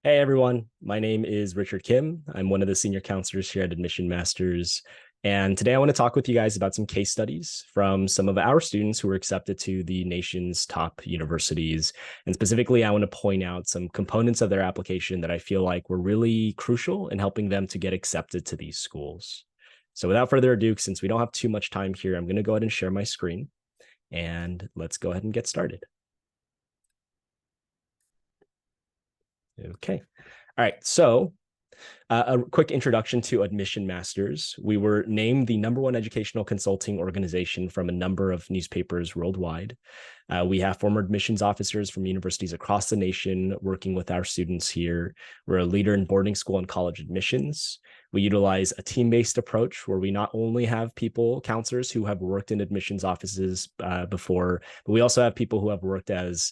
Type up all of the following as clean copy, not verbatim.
Hey everyone, my name is Richard Kim. I'm one of the senior counselors here at AdmissionMasters. And today I want to talk with you guys about some case studies from some of our students who were accepted to the nation's top universities. And specifically, I want to point out some components of their application that I feel like were really crucial in helping them to get accepted to these schools. So without further ado, since we don't have too much time here, I'm going to go ahead and share my screen. And let's go ahead and get started. Okay. All right. So a quick introduction to AdmissionMasters. We were named the #1 educational consulting organization from a number of newspapers worldwide. We have former admissions officers from universities across the nation working with our students here. We're a leader in boarding school and college admissions. We utilize a team-based approach where we not only have counselors who have worked in admissions offices before, but we also have people who have worked as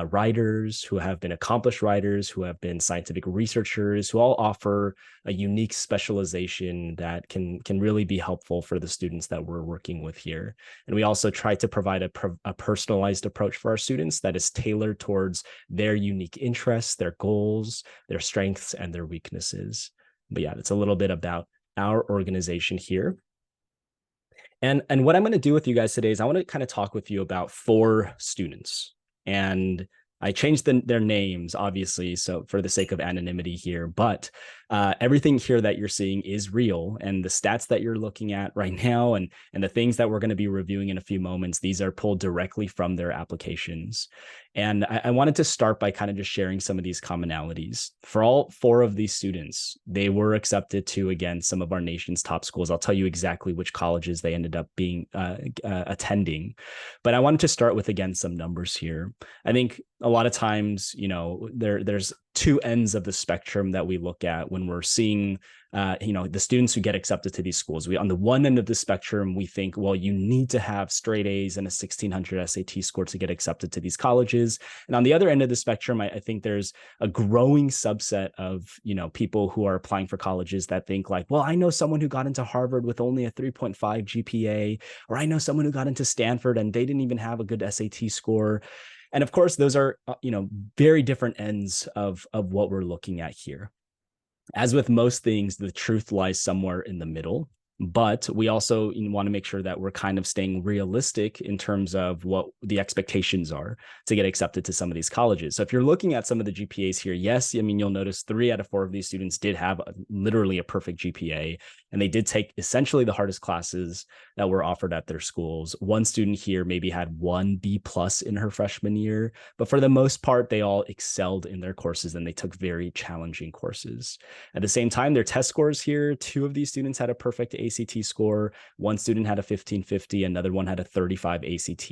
writers, who have been accomplished writers, who have been scientific researchers, who all offer a unique specialization that can really be helpful for the students that we're working with here. And we also try to provide a personalized approach for our students that is tailored towards their unique interests, their goals, their strengths, and their weaknesses. But yeah, it's a little bit about our organization here. And what I'm going to do with you guys today is I want to kind of talk with you about 4 students. And I changed their names, obviously, so for the sake of anonymity here, but everything here that you're seeing is real. And the stats that you're looking at right now and the things that we're going to be reviewing in a few moments, these are pulled directly from their applications. And I wanted to start by kind of just sharing some of these commonalities. For all 4 of these students, they were accepted to, again, some of our nation's top schools. I'll tell you exactly which colleges they ended up being attending. But I wanted to start with, again, some numbers here. I think a lot of times, there's 2 ends of the spectrum that we look at when we're seeing, the students who get accepted to these schools. On the one end of the spectrum, we think, well, you need to have straight A's and a 1600 SAT score to get accepted to these colleges. And on the other end of the spectrum, I think there's a growing subset of, people who are applying for colleges that think like, well, I know someone who got into Harvard with only a 3.5 GPA, or I know someone who got into Stanford and they didn't even have a good SAT score. And of course, those are, very different ends of what we're looking at here. As with most things, the truth lies somewhere in the middle. But we also want to make sure that we're kind of staying realistic in terms of what the expectations are to get accepted to some of these colleges. So if you're looking at some of the GPAs here, yes, you'll notice 3 out of 4 of these students did have literally a perfect GPA, and they did take essentially the hardest classes that were offered at their schools. One student here maybe had 1 B+ in her freshman year, but for the most part, they all excelled in their courses and they took very challenging courses. At the same time, their test scores here, 2 of these students had a perfect ACT score. One student had a 1550, another one had a 35 ACT.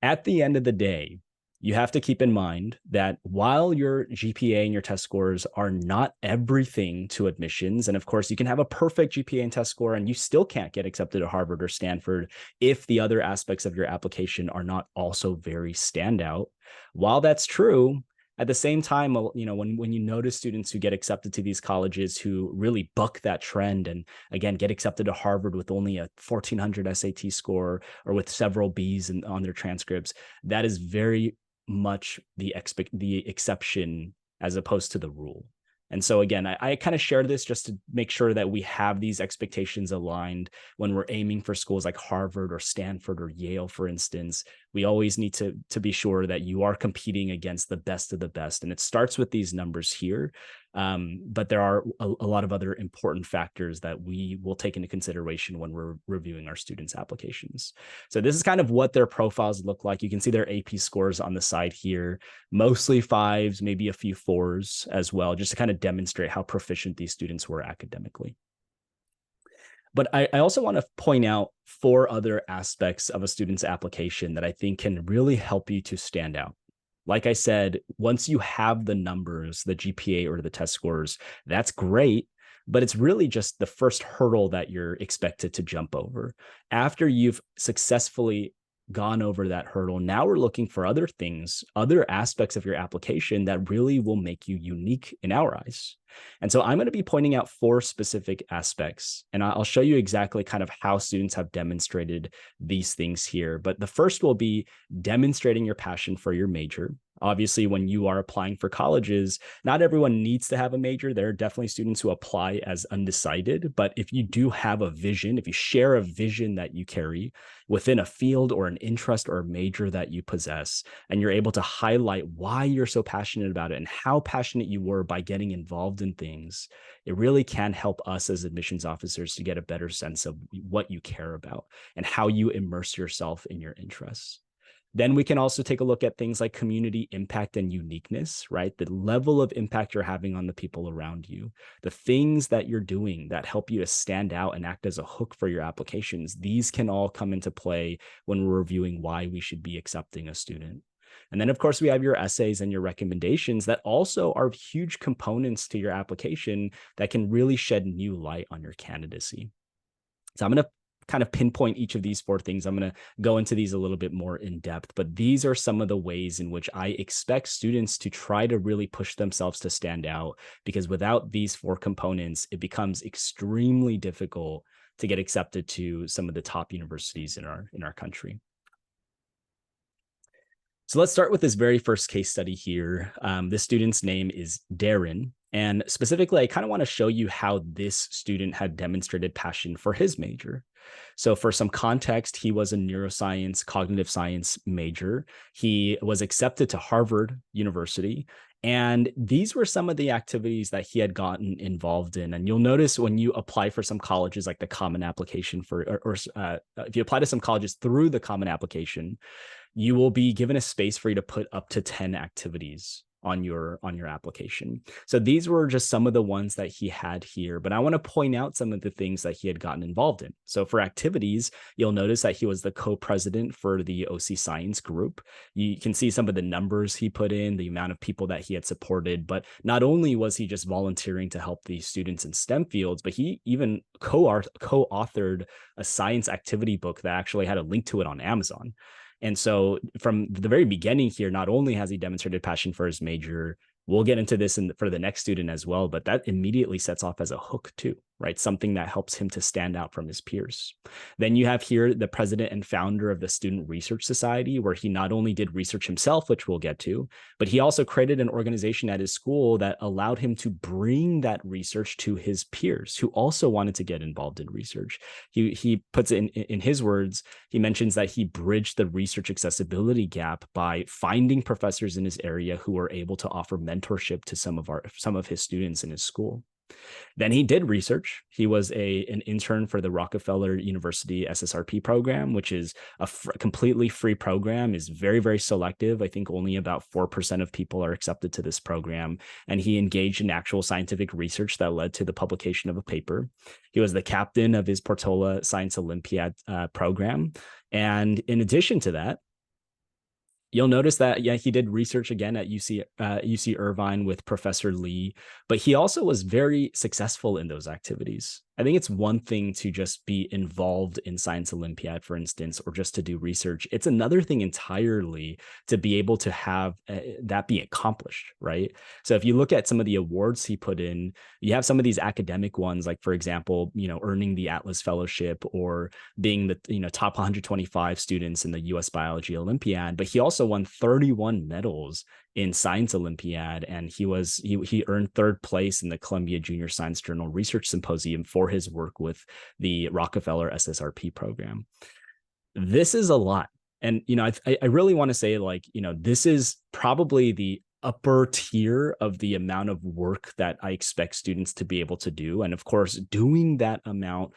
At the end of the day, you have to keep in mind that while your GPA and your test scores are not everything to admissions, and of course you can have a perfect GPA and test score and you still can't get accepted to Harvard or Stanford if the other aspects of your application are not also very standout. While that's true, at the same time, when you notice students who get accepted to these colleges who really buck that trend and, again, get accepted to Harvard with only a 1400 SAT score or with several B's on their transcripts, that is very much the exception as opposed to the rule. And so, again, I kind of share this just to make sure that we have these expectations aligned when we're aiming for schools like Harvard or Stanford or Yale, for instance. We always need to be sure that you are competing against the best of the best. And it starts with these numbers here. But there are a lot of other important factors that we will take into consideration when we're reviewing our students' applications. So this is kind of what their profiles look like. You can see their AP scores on the side here, mostly 5s, maybe a few 4s as well, just to kind of demonstrate how proficient these students were academically. But I also want to point out 4 other aspects of a student's application that I think can really help you to stand out. Like I said, once you have the numbers, the GPA or the test scores, that's great, but it's really just the first hurdle that you're expected to jump over. After you've successfully gone over that hurdle, now we're looking for other things, other aspects of your application that really will make you unique in our eyes. And so I'm going to be pointing out 4 specific aspects, and I'll show you exactly kind of how students have demonstrated these things here. But the first will be demonstrating your passion for your major. Obviously, when you are applying for colleges, not everyone needs to have a major. There are definitely students who apply as undecided, but if you do have a vision, if you share a vision that you carry within a field or an interest or a major that you possess, and you're able to highlight why you're so passionate about it and how passionate you were by getting involved in things, it really can help us as admissions officers to get a better sense of what you care about and how you immerse yourself in your interests. Then we can also take a look at things like community impact and uniqueness, right? The level of impact you're having on the people around you, the things that you're doing that help you to stand out and act as a hook for your applications. These can all come into play when we're reviewing why we should be accepting a student. And then, of course, we have your essays and your recommendations that also are huge components to your application that can really shed new light on your candidacy. So I'm going to kind of pinpoint each of these 4 things. I'm going to go into these a little bit more in depth, but these are some of the ways in which I expect students to try to really push themselves to stand out, because without these 4 components, it becomes extremely difficult to get accepted to some of the top universities in our country. So let's start with this very first case study here. This student's name is Darren. And specifically, I kind of want to show you how this student had demonstrated passion for his major. So for some context, he was a neuroscience, cognitive science major. He was accepted to Harvard University. And these were some of the activities that he had gotten involved in. And you'll notice when you apply for some colleges, like the common application for, if you apply to some colleges through the common application, you will be given a space for you to put up to 10 activities on your application. So these were just some of the ones that he had here, but I want to point out some of the things that he had gotten involved in. So for activities, you'll notice that he was the co-president for the OC Science group. You can see some of the numbers he put in, the amount of people that he had supported, but not only was he just volunteering to help the students in STEM fields, but he even co-authored a science activity book that actually had a link to it on Amazon. And so from the very beginning here, not only has he demonstrated passion for his major, we'll get into this for the next student as well, but that immediately sets off as a hook too, right? Something that helps him to stand out from his peers. Then you have here the president and founder of the Student Research Society, where he not only did research himself, which we'll get to, but he also created an organization at his school that allowed him to bring that research to his peers who also wanted to get involved in research. He puts it in his words, he mentions that he bridged the research accessibility gap by finding professors in his area who were able to offer mentorship to some of his students in his school. Then he did research. He was an intern for the Rockefeller University SSRP program, which is a completely free program, is very, very selective. I think only about 4% of people are accepted to this program. And he engaged in actual scientific research that led to the publication of a paper. He was the captain of his Portola Science Olympiad program. And in addition to that, you'll notice that, yeah, he did research again at UC Irvine with Professor Lee, but he also was very successful in those activities. I think it's one thing to just be involved in Science Olympiad, for instance, or just to do research. It's another thing entirely to be able to have that be accomplished, right? So if you look at some of the awards he put in, you have some of these academic ones, like, for example, earning the Atlas Fellowship or being the top 125 students in the U.S. Biology Olympiad, but he also won 31 medals in Science Olympiad, and he earned 3rd place in the Columbia Junior Science Journal Research Symposium for his work with the Rockefeller SSRP program. This is a lot. And, I really want to say, this is probably the upper tier of the amount of work that I expect students to be able to do. And of course, doing that amount,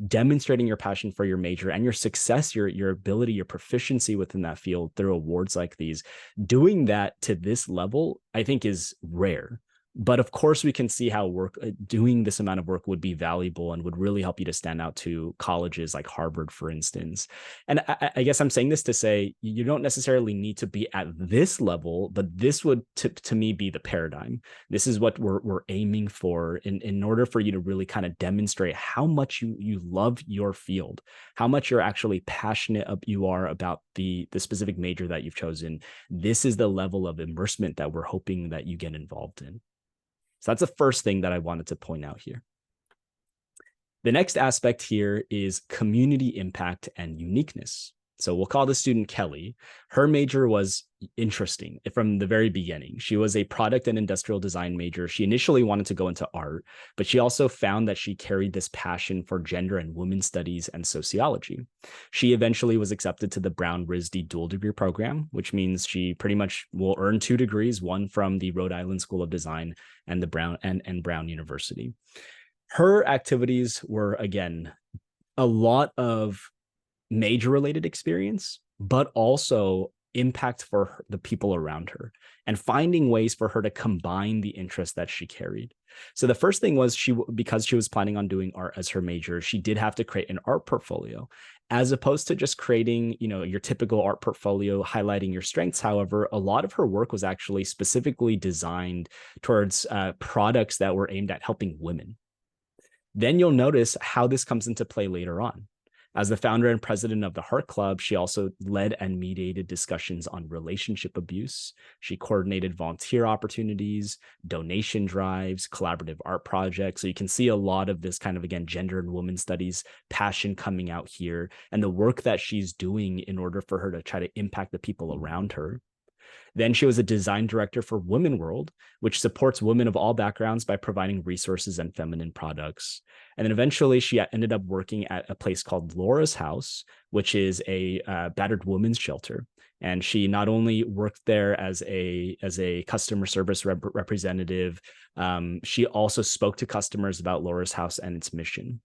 demonstrating your passion for your major and your success, your ability, your proficiency within that field through awards like these, doing that to this level, I think is rare. But of course, we can see how doing this amount of work would be valuable and would really help you to stand out to colleges like Harvard, for instance. And I guess I'm saying this to say you don't necessarily need to be at this level, but this would, to me, be the paradigm. This is what we're aiming for in order for you to really kind of demonstrate how much you love your field, how much you're actually passionate you are about the specific major that you've chosen. This is the level of immersement that we're hoping that you get involved in. So that's the first thing that I wanted to point out here. The next aspect here is community impact and uniqueness. So we'll call the student Kelly. Her major was interesting from the very beginning. She was a product and industrial design major. She initially wanted to go into art, but she also found that she carried this passion for gender and women's studies and sociology. She eventually was accepted to the Brown-RISD dual degree program, which means she pretty much will earn 2 degrees, one from the Rhode Island School of Design and the Brown University. Her activities were, again, a lot of major related experience, but also impact for the people around her and finding ways for her to combine the interests that she carried. So the first thing was because she was planning on doing art as her major, she did have to create an art portfolio. As opposed to just creating, your typical art portfolio, highlighting your strengths. However, a lot of her work was actually specifically designed towards products that were aimed at helping women. Then you'll notice how this comes into play later on. As the founder and president of the Heart Club, she also led and mediated discussions on relationship abuse. She coordinated volunteer opportunities, donation drives, collaborative art projects. So you can see a lot of this kind of, again, gender and women's studies passion coming out here and the work that she's doing in order for her to try to impact the people around her. Then she was a design director for Women World, which supports women of all backgrounds by providing resources and feminine products. And then eventually she ended up working at a place called Laura's House, which is a battered women's shelter. And she not only worked there as a customer service representative, she also spoke to customers about Laura's House and its mission.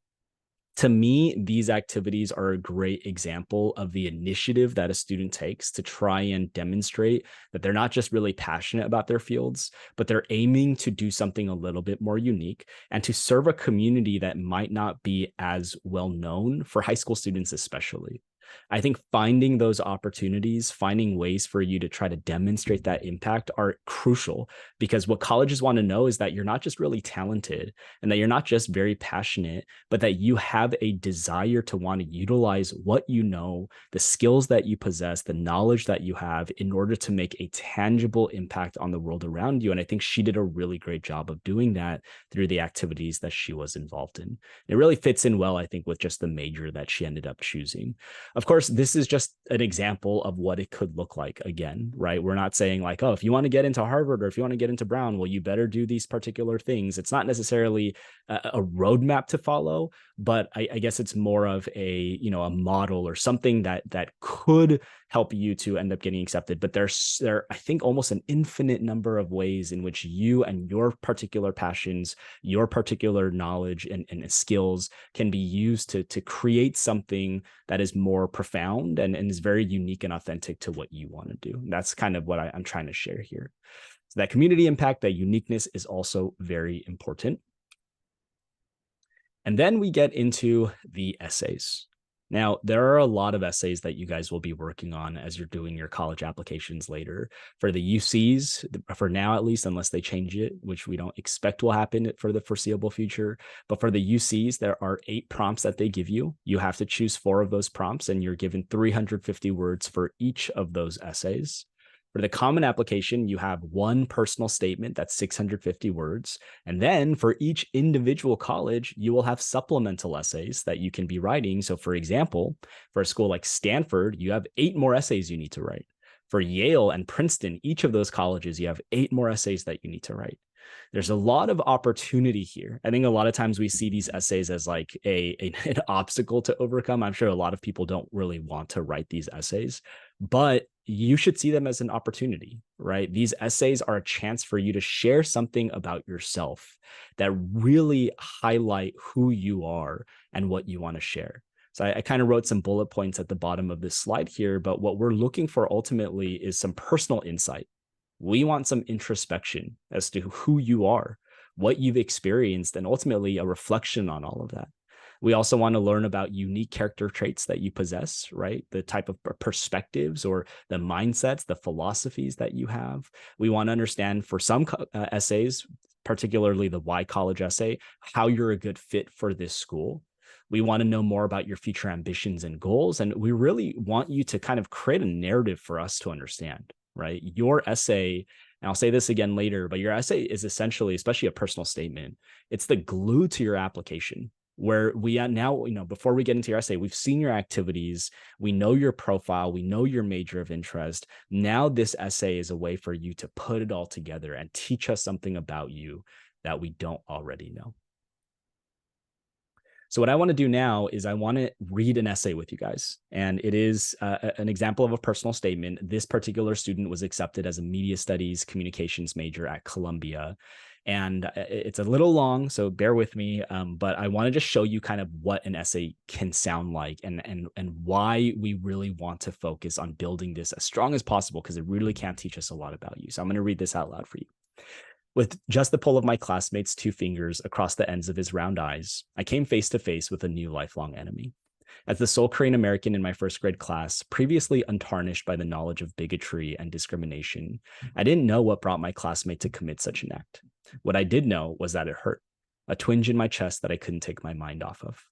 To me, these activities are a great example of the initiative that a student takes to try and demonstrate that they're not just really passionate about their fields, but they're aiming to do something a little bit more unique and to serve a community that might not be as well known for high school students especially. I think finding those opportunities, finding ways for you to try to demonstrate that impact are crucial, because what colleges want to know is that you're not just really talented and that you're not just very passionate, but that you have a desire to want to utilize what you know, the skills that you possess, the knowledge that you have in order to make a tangible impact on the world around you. And I think she did a really great job of doing that through the activities that she was involved in. It really fits in well, I think, with just the major that she ended up choosing. Of course, this is just an example of what it could look like again, right? We're not saying like, oh, if you want to get into Harvard or if you want to get into Brown, well, you better do these particular things. It's not necessarily a roadmap to follow, but I guess it's more of a model or something that could help you to end up getting accepted. But there I think almost an infinite number of ways in which you and your particular passions, your particular knowledge and skills can be used to create something that is more profound and is very unique and authentic to what you want to do. And that's kind of what I'm trying to share here. So that community impact, that uniqueness is also very important. And then we get into the essays. Now, there are a lot of essays that you guys will be working on as you're doing your college applications later. For the UCs, for now at least, unless they change it, which we don't expect will happen for the foreseeable future. But for the UCs, there are 8 prompts that they give you. You have to choose 4 of those prompts, and you're given 350 words for each of those essays. For the common application, you have 1 personal statement that's 650 words. And then for each individual college, you will have supplemental essays that you can be writing. So for example, for a school like Stanford, you have 8 more essays you need to write. For Yale and Princeton, each of those colleges, you have 8 more essays that you need to write. There's a lot of opportunity here. I think a lot of times we see these essays as like an obstacle to overcome. I'm sure a lot of people don't really want to write these essays, but you should see them as an opportunity, right? These essays are a chance for you to share something about yourself that really highlight who you are and what you want to share. So I kind of wrote some bullet points at the bottom of this slide here, but what we're looking for ultimately is some personal insight. We want some introspection as to who you are, what you've experienced, and ultimately a reflection on all of that. We also want to learn about unique character traits that you possess, right? The type of perspectives or the mindsets, the philosophies that you have. We want to understand for some essays, particularly the why college essay, how you're a good fit for this school. We want to know more about your future ambitions and goals. And we really want you to kind of create a narrative for us to understand, right? Your essay, and I'll say this again later, but your essay is essentially, especially a personal statement, it's the glue to your application. where we are now, before we get into your essay, we've seen your activities, we know your profile, we know your major of interest. Now this essay is a way for you to put it all together and teach us something about you that we don't already know. So what I want to do now is I want to read an essay with you guys. And it is an example of a personal statement. This particular student was accepted as a media studies communications major at Columbia. And it's a little long, so bear with me. But I want to just show you kind of what an essay can sound like and why we really want to focus on building this as strong as possible, because it really can teach us a lot about you. So I'm going to read this out loud for you. With just the pull of my classmate's 2 fingers across the ends of his round eyes, I came face to face with a new lifelong enemy. As the sole Korean American in my first grade class, previously untarnished by the knowledge of bigotry and discrimination, I didn't know what brought my classmate to commit such an act. What I did know was that it hurt, a twinge in my chest that I couldn't take my mind off of.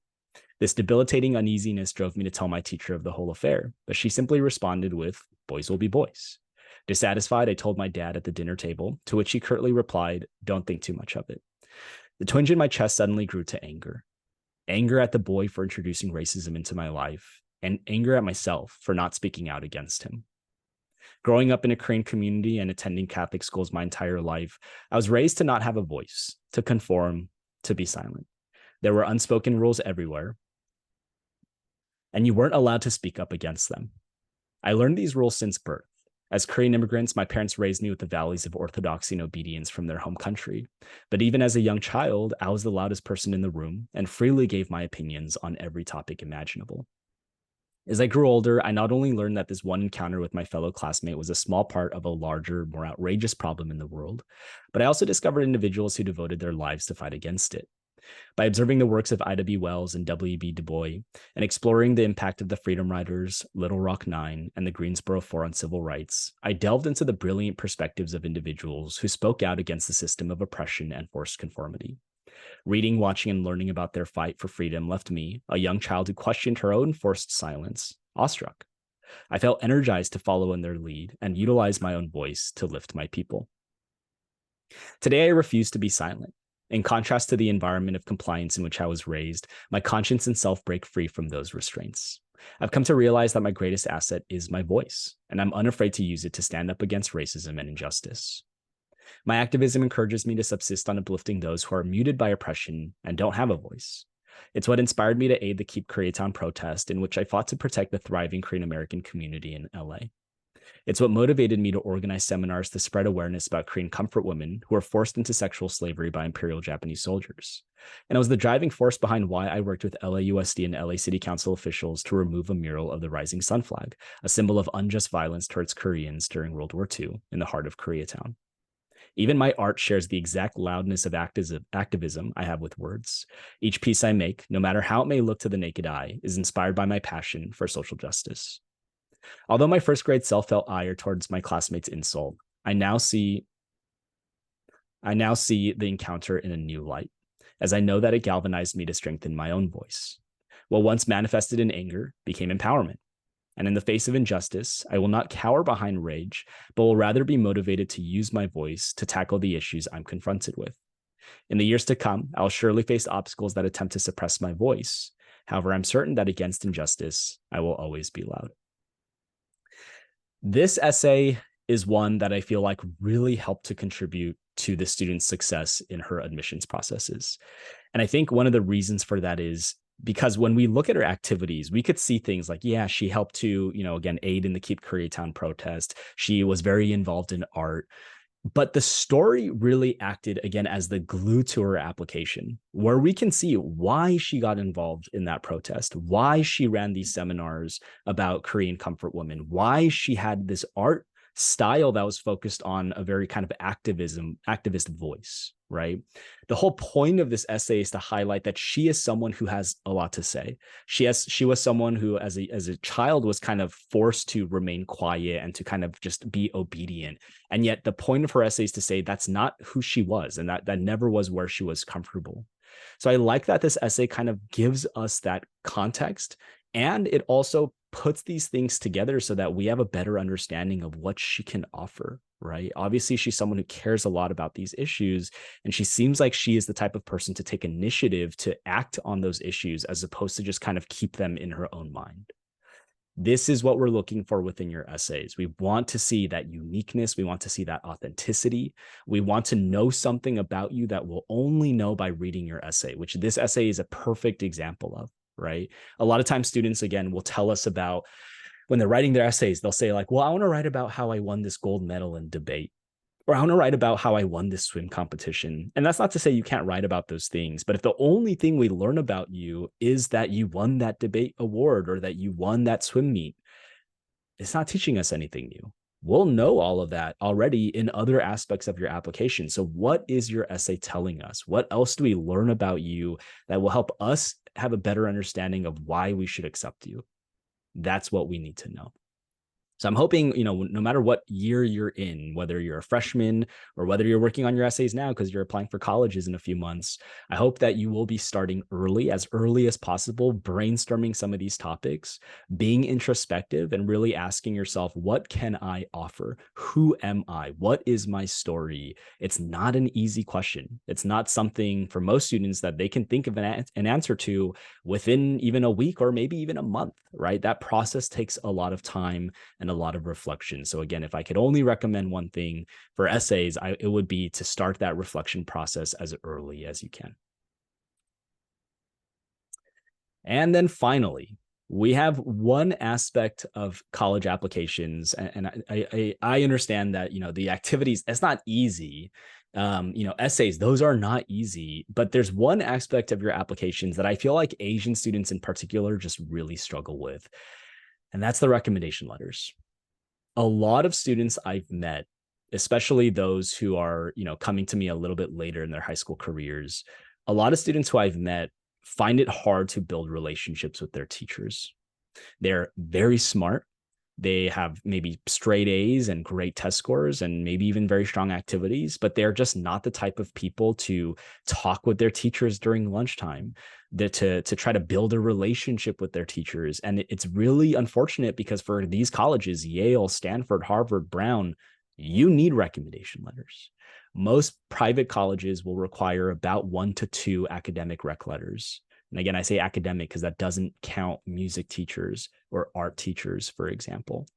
This debilitating uneasiness drove me to tell my teacher of the whole affair, but she simply responded with, "Boys will be boys." Dissatisfied, I told my dad at the dinner table, to which he curtly replied, "Don't think too much of it." The twinge in my chest suddenly grew to anger. Anger at the boy for introducing racism into my life, and anger at myself for not speaking out against him. Growing up in a Korean community and attending Catholic schools my entire life, I was raised to not have a voice, to conform, to be silent. There were unspoken rules everywhere, and you weren't allowed to speak up against them. I learned these rules since birth. As Korean immigrants, my parents raised me with the values of orthodoxy and obedience from their home country. But even as a young child, I was the loudest person in the room and freely gave my opinions on every topic imaginable. As I grew older, I not only learned that this one encounter with my fellow classmate was a small part of a larger, more outrageous problem in the world, but I also discovered individuals who devoted their lives to fight against it. By observing the works of Ida B. Wells and W.B. Du Bois and exploring the impact of the Freedom Riders, Little Rock Nine, and the Greensboro Four on civil rights, I delved into the brilliant perspectives of individuals who spoke out against the system of oppression and forced conformity. Reading, watching, and learning about their fight for freedom left me, a young child who questioned her own forced silence, awestruck. I felt energized to follow in their lead and utilize my own voice to lift my people. Today, I refuse to be silent. In contrast to the environment of compliance in which I was raised, my conscience and self break free from those restraints. I've come to realize that my greatest asset is my voice, and I'm unafraid to use it to stand up against racism and injustice. My activism encourages me to subsist on uplifting those who are muted by oppression and don't have a voice. It's what inspired me to aid the Keep Koreatown protest, in which I fought to protect the thriving Korean American community in LA. It's what motivated me to organize seminars to spread awareness about Korean comfort women who were forced into sexual slavery by Imperial Japanese soldiers. And it was the driving force behind why I worked with LAUSD and LA City Council officials to remove a mural of the rising sun flag, a symbol of unjust violence towards Koreans during World War II in the heart of Koreatown. Even my art shares the exact loudness of activism I have with words. Each piece I make, no matter how it may look to the naked eye, is inspired by my passion for social justice. Although my first grade self felt ire towards my classmates' insult, I now see the encounter in a new light, as I know that it galvanized me to strengthen my own voice. What once manifested in anger became empowerment. And in the face of injustice, I will not cower behind rage, but will rather be motivated to use my voice to tackle the issues I'm confronted with. In the years to come, I'll surely face obstacles that attempt to suppress my voice. However, I'm certain that against injustice, I will always be loud. This essay is one that I feel like really helped to contribute to the student's success in her admissions processes. And I think one of the reasons for that is because when we look at her activities, we could see things like, yeah, she helped to, again, aid in the Keep Koreatown protest. She was very involved in art. But the story really acted, again, as the glue to her application, where we can see why she got involved in that protest, why she ran these seminars about Korean comfort women, why she had this art style that was focused on a very kind of activist voice, right? The whole point of this essay is to highlight that she is someone who has a lot to say. She was someone who, as a child, was kind of forced to remain quiet and to kind of just be obedient. And yet the point of her essay is to say that's not who she was, and that never was where she was comfortable. So I like that this essay kind of gives us that context, and it also puts these things together so that we have a better understanding of what she can offer, right? Obviously, she's someone who cares a lot about these issues, and she seems like she is the type of person to take initiative to act on those issues as opposed to just kind of keep them in her own mind. This is what we're looking for within your essays. We want to see that uniqueness. We want to see that authenticity. We want to know something about you that we'll only know by reading your essay, which this essay is a perfect example of, right? A lot of times students, again, will tell us about when they're writing their essays, they'll say like, well, I want to write about how I won this gold medal in debate, or I want to write about how I won this swim competition. And that's not to say you can't write about those things, but if the only thing we learn about you is that you won that debate award or that you won that swim meet, it's not teaching us anything new. We'll know all of that already in other aspects of your application. So what is your essay telling us? What else do we learn about you that will help us have a better understanding of why we should accept you? That's what we need to know. So I'm hoping, no matter what year you're in, whether you're a freshman or whether you're working on your essays now because you're applying for colleges in a few months, I hope that you will be starting early as possible, brainstorming some of these topics, being introspective and really asking yourself, what can I offer? Who am I? What is my story? It's not an easy question. It's not something for most students that they can think of an answer to within even a week or maybe even a month, right? That process takes a lot of time and a lot of reflection. So again, if I could only recommend one thing for essays, it would be to start that reflection process as early as you can. And then finally, we have one aspect of college applications, and I understand that, the activities, it's not easy. Essays, those are not easy, but there's one aspect of your applications that I feel like Asian students in particular just really struggle with. And that's the recommendation letters. A lot of students I've met, especially those who are, coming to me a little bit later in their high school careers, a lot of students who I've met find it hard to build relationships with their teachers. They're very smart. They have maybe straight A's and great test scores and maybe even very strong activities, but they're just not the type of people to talk with their teachers during lunchtime, to try to build a relationship with their teachers. And it's really unfortunate because for these colleges, Yale, Stanford, Harvard, Brown, you need recommendation letters. Most private colleges will require about 1 to 2 academic rec letters. And again, I say academic because that doesn't count music teachers or art teachers, for example.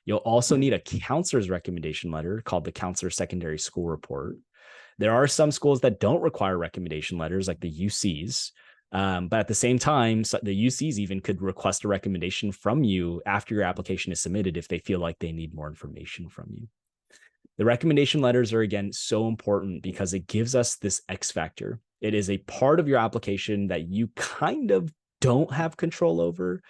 You'll also need a counselor's recommendation letter called the Counselor Secondary School Report. There are some schools that don't require recommendation letters, like the UCs. But at the same time, the UCs even could request a recommendation from you after your application is submitted if they feel like they need more information from you. The recommendation letters are, again, so important because it gives us this X factor. It is a part of your application that you kind of don't have control over.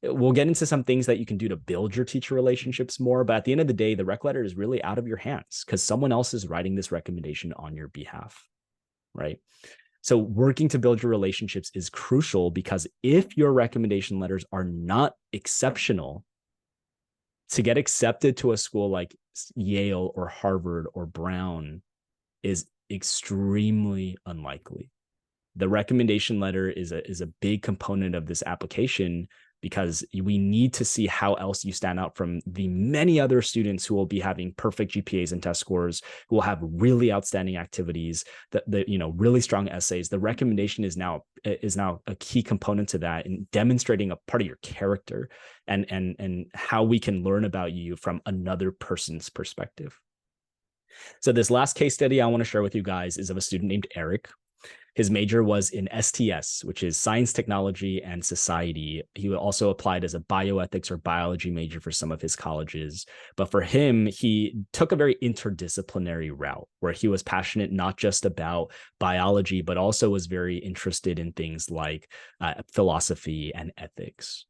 We'll get into some things that you can do to build your teacher relationships more, but at the end of the day, the rec letter is really out of your hands because someone else is writing this recommendation on your behalf, right? So working to build your relationships is crucial because if your recommendation letters are not exceptional, to get accepted to a school like Yale or Harvard or Brown is extremely unlikely. The recommendation letter is a big component of this application because we need to see how else you stand out from the many other students who will be having perfect GPAs and test scores, who will have really outstanding activities, really strong essays. The recommendation is now a key component to that in demonstrating a part of your character and how we can learn about you from another person's perspective. So this last case study I want to share with you guys is of a student named Eric. His major was in STS, which is Science, Technology, and Society. He also applied as a bioethics or biology major for some of his colleges. But for him, he took a very interdisciplinary route where he was passionate not just about biology, but also was very interested in things like philosophy and ethics.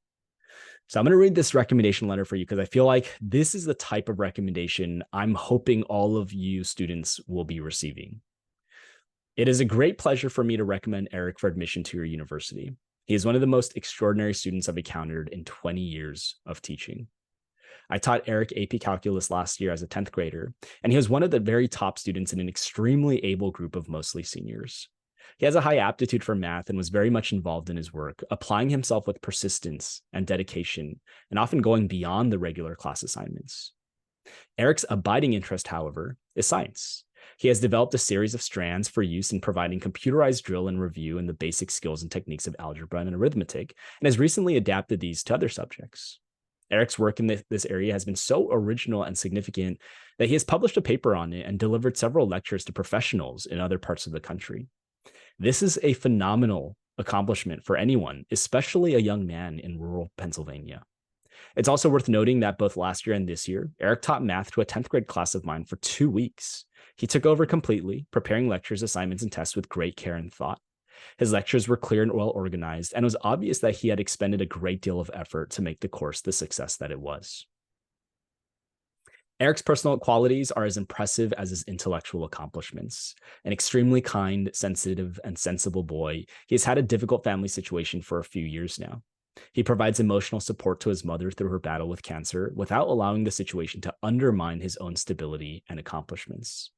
So I'm going to read this recommendation letter for you because I feel like this is the type of recommendation I'm hoping all of you students will be receiving. It is a great pleasure for me to recommend Eric for admission to your university. He is one of the most extraordinary students I've encountered in 20 years of teaching. I taught Eric AP Calculus last year as a 10th grader, and he was one of the very top students in an extremely able group of mostly seniors. He has a high aptitude for math and was very much involved in his work, applying himself with persistence and dedication, and often going beyond the regular class assignments. Eric's abiding interest, however, is science. He has developed a series of strands for use in providing computerized drill and review in the basic skills and techniques of algebra and arithmetic, and has recently adapted these to other subjects. Eric's work in this area has been so original and significant that he has published a paper on it and delivered several lectures to professionals in other parts of the country. This is a phenomenal accomplishment for anyone, especially a young man in rural Pennsylvania. It's also worth noting that both last year and this year, Eric taught math to a 10th grade class of mine for 2 weeks. He took over completely, preparing lectures, assignments, and tests with great care and thought. His lectures were clear and well organized, and it was obvious that he had expended a great deal of effort to make the course the success that it was. Eric's personal qualities are as impressive as his intellectual accomplishments. An extremely kind, sensitive, and sensible boy, he has had a difficult family situation for a few years now. He provides emotional support to his mother through her battle with cancer without allowing the situation to undermine his own stability and accomplishments.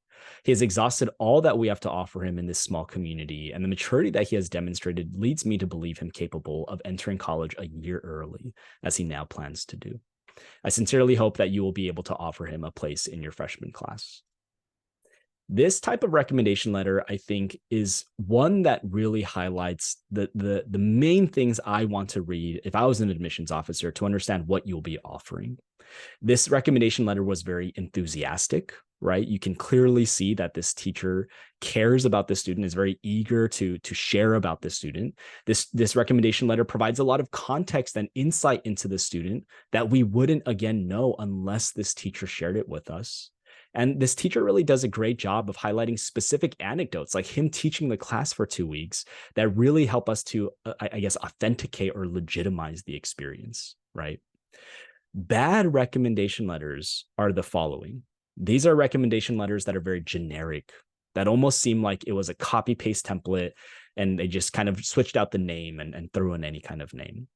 He has exhausted all that we have to offer him in this small community, and the maturity that he has demonstrated leads me to believe him capable of entering college a year early, as he now plans to do. I sincerely hope that you will be able to offer him a place in your freshman class. This type of recommendation letter, I think, is one that really highlights the main things I want to read if I was an admissions officer to understand what you'll be offering. This recommendation letter was very enthusiastic, right? You can clearly see that this teacher cares about the student, is very eager to share about the student. This recommendation letter provides a lot of context and insight into the student that we wouldn't, again, know unless this teacher shared it with us. And this teacher really does a great job of highlighting specific anecdotes, like him teaching the class for 2 weeks, that really help us to, I guess, authenticate or legitimize the experience, right? Bad recommendation letters are the following. These are recommendation letters that are very generic, that almost seem like it was a copy-paste template and they just kind of switched out the name and threw in any kind of name.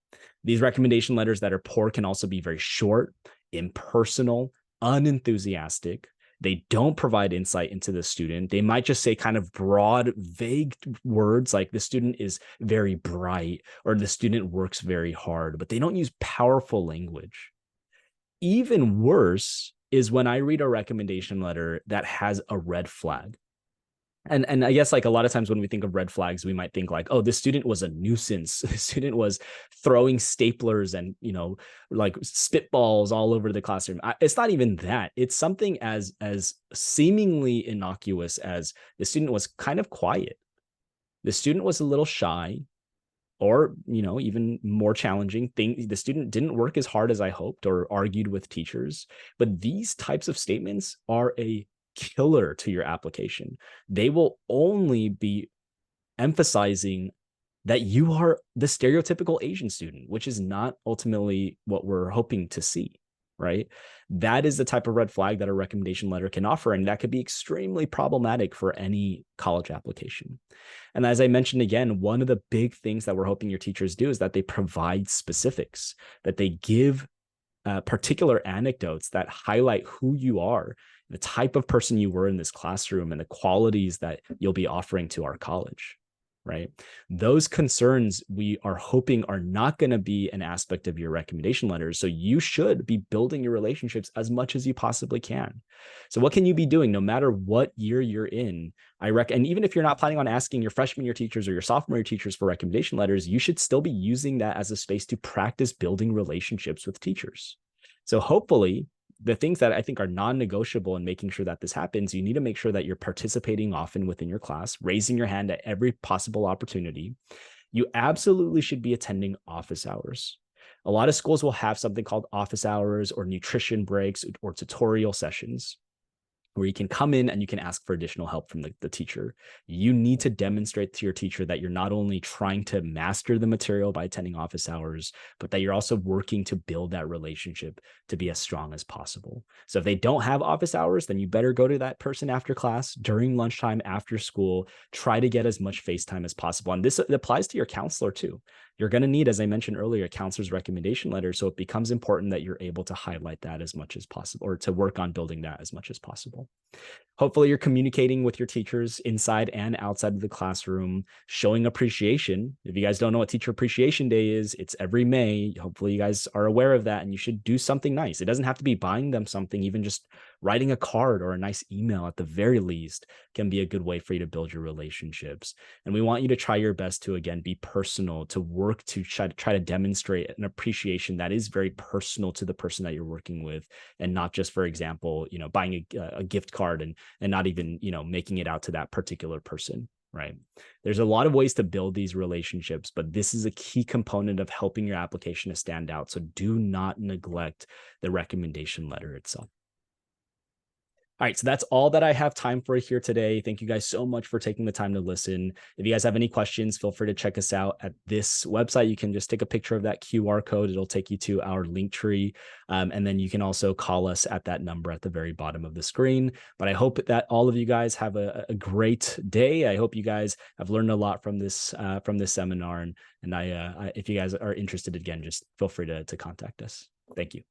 These recommendation letters that are poor can also be very short, impersonal, unenthusiastic. They don't provide insight into the student. They might just say kind of broad, vague words like the student is very bright or the student works very hard, but they don't use powerful language. Even worse is when I read a recommendation letter that has a red flag. And I guess like a lot of times when we think of red flags, we might think like, oh, this student was a nuisance. The student was throwing staplers and, like spitballs all over the classroom. It's not even that. It's something as seemingly innocuous as the student was kind of quiet. The student was a little shy, or, even more challenging thing. The student didn't work as hard as I hoped or argued with teachers. But these types of statements are a killer to your application. They will only be emphasizing that you are the stereotypical Asian student, which is not ultimately what we're hoping to see, right? That is the type of red flag that a recommendation letter can offer, and that could be extremely problematic for any college application. And as I mentioned again, one of the big things that we're hoping your teachers do is that they provide specifics, that they give particular anecdotes that highlight who you are, the type of person you were in this classroom, and the qualities that you'll be offering to our college, right? Those concerns we are hoping are not going to be an aspect of your recommendation letters. So you should be building your relationships as much as you possibly can. So what can you be doing no matter what year you're in? And even if you're not planning on asking your freshman year teachers or your sophomore year teachers for recommendation letters, you should still be using that as a space to practice building relationships with teachers. So hopefully, the things that I think are non-negotiable in making sure that this happens, you need to make sure that you're participating often within your class, raising your hand at every possible opportunity. You absolutely should be attending office hours. A lot of schools will have something called office hours or nutrition breaks or tutorial sessions, where you can come in and you can ask for additional help from the teacher. You need to demonstrate to your teacher that you're not only trying to master the material by attending office hours, but that you're also working to build that relationship to be as strong as possible. So if they don't have office hours, then you better go to that person after class, during lunchtime, after school. Try to get as much face time as possible. And this applies to your counselor too. you're going to need, as I mentioned earlier, a counselor's recommendation letter. So it becomes important that you're able to highlight that as much as possible, or to work on building that as much as possible. Hopefully you're communicating with your teachers inside and outside of the classroom, showing appreciation. If you guys don't know what Teacher Appreciation Day is, it's every May. Hopefully you guys are aware of that, and you should do something nice. It doesn't have to be buying them something. Even just writing a card or a nice email at the very least can be a good way for you to build your relationships. And we want you to try your best to, again, be personal, to work to try to demonstrate an appreciation that is very personal to the person that you're working with, and not just, for example, buying a gift card and not even, making it out to that particular person, right? There's a lot of ways to build these relationships, but this is a key component of helping your application to stand out. So do not neglect the recommendation letter itself. All right, so that's all that I have time for here today. Thank you guys so much for taking the time to listen. If you guys have any questions, feel free to check us out at this website. You can just take a picture of that QR code. It'll take you to our link tree. And then you can also call us at that number at the very bottom of the screen. But I hope that all of you guys have a great day. I hope you guys have learned a lot from this seminar. And if you guys are interested, again, just feel free to contact us. Thank you.